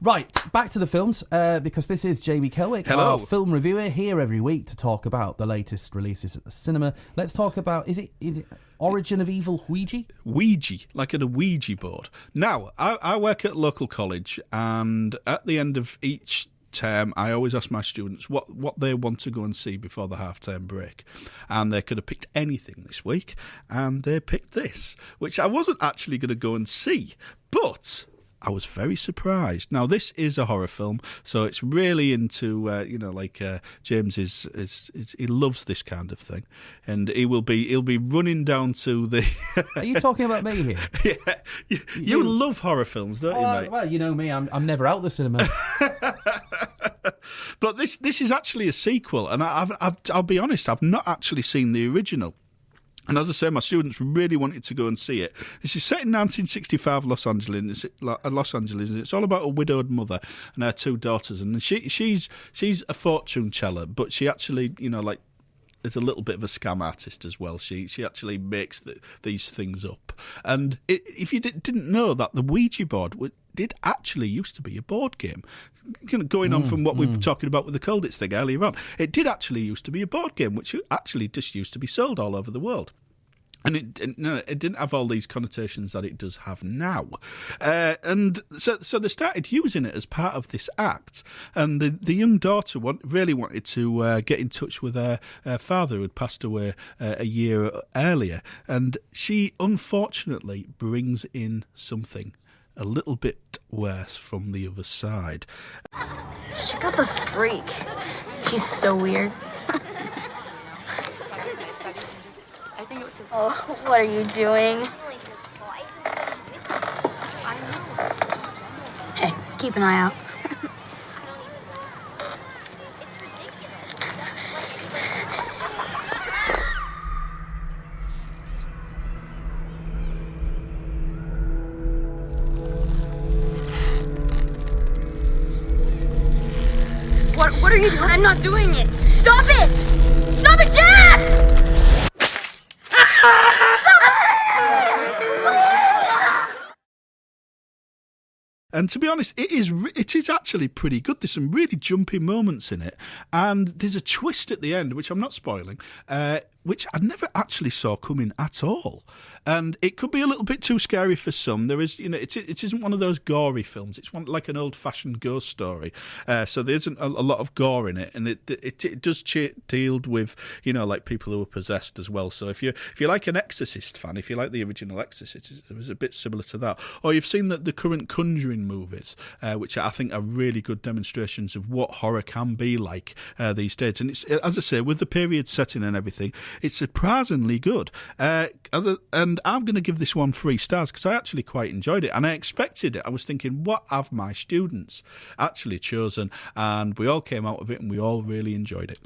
Right, back to the films, because this is Jamie Kelwick, our film reviewer, here every week to talk about the latest releases at the cinema. Let's talk about, is it Origin of Evil Ouija? Ouija, like at a Ouija board. Now, I work at a local college, and at the end of each term, I always ask my students what they want to go and see before the half-term break. And they could have picked anything this week, and they picked this, which I wasn't actually going to go and see, but I was very surprised. Now, this is a horror film, so it's really into, James is he loves this kind of thing, and he'll be running down to the. Are you talking about me here? Yeah, you love horror films, don't you, mate? Well, you know me, I'm never out the cinema. But this is actually a sequel, and I'll be honest, I've not actually seen the original. And as I say, my students really wanted to go and see it. This is set in 1965 Los Angeles. It's all about a widowed mother and her two daughters. And she's a fortune teller, but she actually, is a little bit of a scam artist as well. She actually makes these things up. And if you didn't know that, the Ouija board did actually used to be a board game. Going on from what we were talking about with the Colditz thing earlier on, it did actually used to be a board game, which actually just used to be sold all over the world. And it didn't have all these connotations that it does have now. And so they started using it as part of this act. And the young daughter really wanted to get in touch with her father, who had passed away a year earlier. And she, unfortunately, brings in something a little bit worse from the other side. Check out the freak. She's so weird. Oh, what are you doing? Hey, keep an eye out. What are you doing? I'm not doing it. Stop it! Stop it, Jack! And to be honest, it is actually pretty good. There's some really jumpy moments in it, and there's a twist at the end, which I'm not spoiling, which I never actually saw coming at all. And it could be a little bit too scary for some. There is, it isn't one of those gory films. It's like an old-fashioned ghost story. So there isn't a lot of gore in it, and it does deal with, like people who are possessed as well. So if you're like an Exorcist fan, if you like the original Exorcist, it was a bit similar to that. Or you've seen the current Conjuring movies, which I think are really good demonstrations of what horror can be like these days. And it's, as I say, with the period setting and everything, it's surprisingly good. And I'm going to give this one 3 stars because I actually quite enjoyed it, and I expected it. I was thinking, what have my students actually chosen? And we all came out of it and we all really enjoyed it.